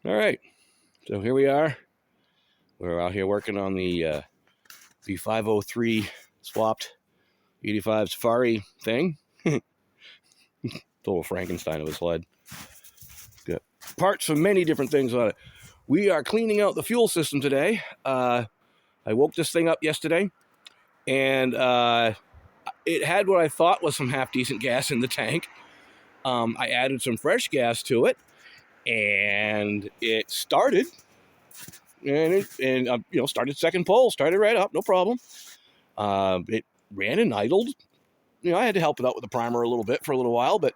All right, so here we are. We're out here working on the V503 swapped 85 Safari thing. Total Frankenstein of a sled. Got parts for many different things on it. We are cleaning out the fuel system today. I woke this thing up yesterday, and it had what I thought was some half-decent gas in the tank. I added some fresh gas to it, and it started. And started second pull, started right up, no problem. It ran and idled. I had to help it out with the primer a little bit for a little while, but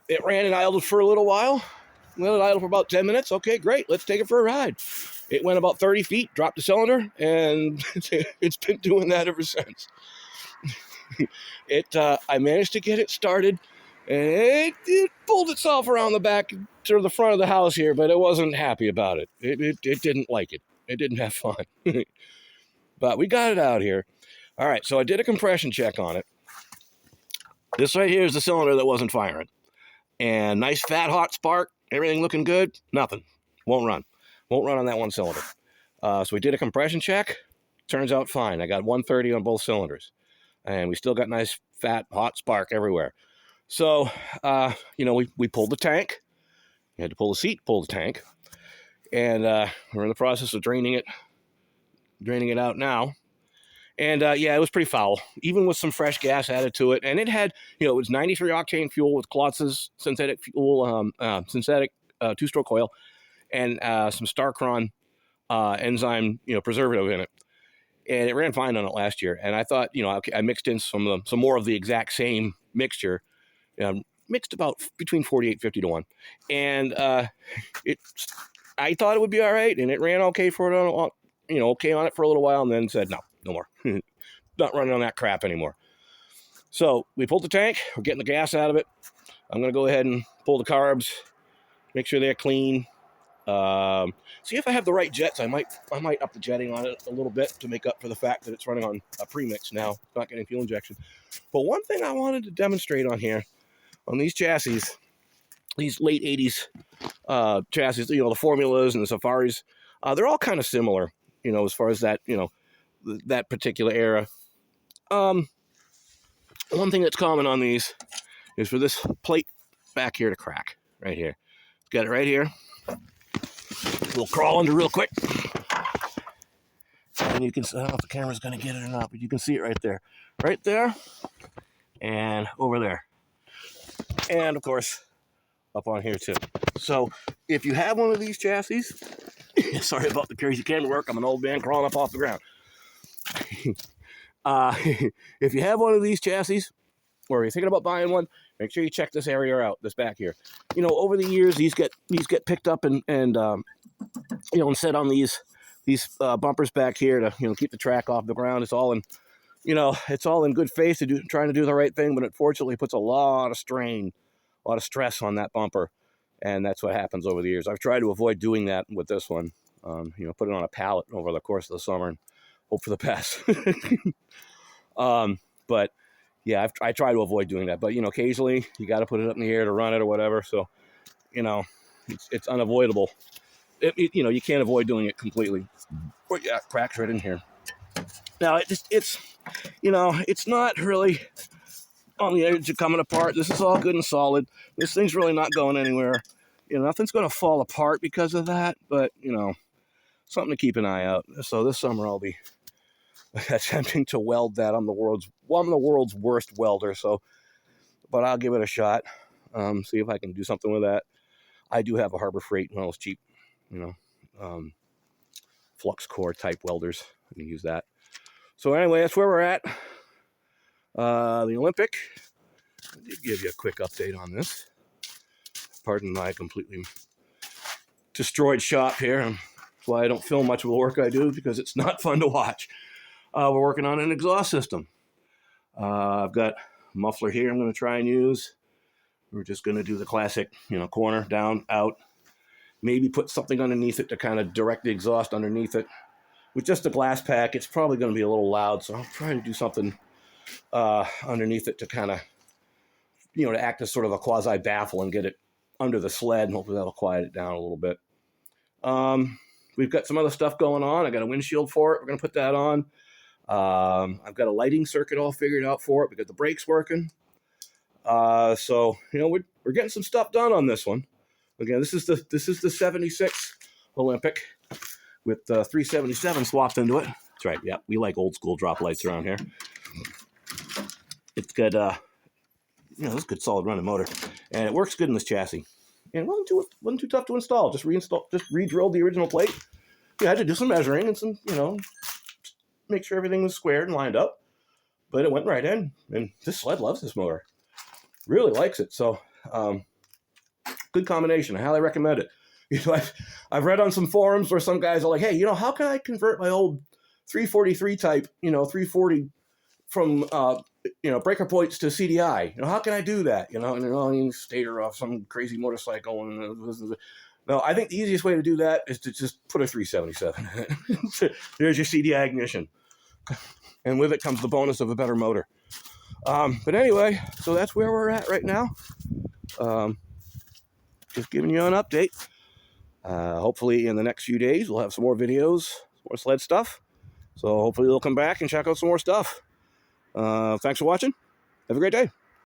it ran and idled for a little while. Let it idle for about 10 minutes. Okay, great. Let's take it for a ride. It went about 30 feet, dropped the cylinder, and it's been doing that ever since. I managed to get it started, and it pulled itself around the back to the front of the house here, but it wasn't happy about it. It didn't like it. It didn't have fun. But we got it out here. All right, so I did a compression check on it. This right here is the cylinder that wasn't firing. And nice fat hot spark, everything looking good, nothing. Won't run on that one cylinder. So we did a compression check. Turns out fine. I got 130 on both cylinders. And we still got nice fat hot spark everywhere. So, we pulled the tank. You had to pull the seat, pull the tank. And we're in the process of draining it out now. And it was pretty foul, even with some fresh gas added to it. And it had, it was 93 octane fuel with Klotz's synthetic fuel, synthetic two-stroke oil, and some Starcron enzyme, preservative in it. And it ran fine on it last year. And I thought, I mixed in some more of the exact same mixture, mixed about between 48, 50 to 1. And I thought it would be all right. And it ran okay okay on it for a little while, and then said, no more. Not running on that crap anymore. So we pulled the tank. We're getting the gas out of it. I'm going to go ahead and pull the carbs, make sure they're clean. See if I have the right jets. I might up the jetting on it a little bit to make up for the fact that it's running on a premix now. It's not getting fuel injection. But one thing I wanted to demonstrate on here, on these chassis, these late 80s chassis, the Formulas and the Safaris, they're all kind of similar, as far as that, that particular era. One thing that's common on these is for this plate back here to crack, right here. Got it right here. We'll crawl under real quick. And you can, I don't know if the camera's going to get it or not, but you can see it right there. Right there, and over there. And, of course, up on here, too. So, if you have one of these chassis, sorry about the crazy camera work, I'm an old man crawling up off the ground. If you have one of these chassis, or you're thinking about buying one, make sure you check this area out, this back here. Over the years, these get picked up and set on these bumpers back here to keep the track off the ground. It's all in it's all in good faith trying to do the right thing, but unfortunately, it puts a lot of strain, a lot of stress on that bumper, and that's what happens over the years. I've tried to avoid doing that with this one. Put it on a pallet over the course of the summer and hope for the best. But yeah, I try to avoid doing that. But occasionally you got to put it up in the air to run it or whatever. So it's unavoidable. You can't avoid doing it completely. But yeah, cracks right in here. Now it's not really on the edge of coming apart. This is all good and solid. This thing's really not going anywhere. Nothing's going to fall apart because of that. But something to keep an eye out. So this summer I'll be attempting to weld that. I'm the world's worst welder. So, but I'll give it a shot. See if I can do something with that. I do have a Harbor Freight, one of those cheap, flux core type welders. I can use that. So anyway, that's where we're at. The Olympic. I did give you a quick update on this. Pardon my completely destroyed shop here. That's why I don't film much of the work I do, because it's not fun to watch. We're working on an exhaust system. I've got a muffler here I'm going to try and use. We're just going to do the classic, corner, down, out. Maybe put something underneath it to kind of direct the exhaust underneath it. With just a glass pack, it's probably going to be a little loud, so I'll try to do something underneath it to kind of, to act as sort of a quasi-baffle and get it under the sled, and hopefully that'll quiet it down a little bit. We've got some other stuff going on. I got a windshield for it. We're going to put that on. I've got a lighting circuit all figured out for it. We got the brakes working. So, you know, we're getting some stuff done on this one. Again, this is the 76 Olympic with 377 swapped into it. That's right. Yeah, we like old school drop lights around here. It's got, you know, this is a good solid running motor, and it works good in this chassis. And it wasn't too tough to install. Just re-drilled the original plate. Yeah, I had to do some measuring and some, you know, make sure everything was squared and lined up. But it went right in, and this sled loves this motor. Really likes it. So, good combination. I highly recommend it. You know, I've read on some forums where some guys are like, hey, you know, how can I convert my old 343 type, you know, 340 from, you know, breaker points to CDI? You know, how can I do that? You know, and you stator off some crazy motorcycle. And no, I think the easiest way to do that is to just put a 377 in it. There's your CDI ignition. And with it comes the bonus of a better motor. But anyway, so that's where we're at right now. Just giving you an update. Hopefully in the next few days, we'll have some more videos, more sled stuff. So hopefully you'll come back and check out some more stuff. Thanks for watching. Have a great day.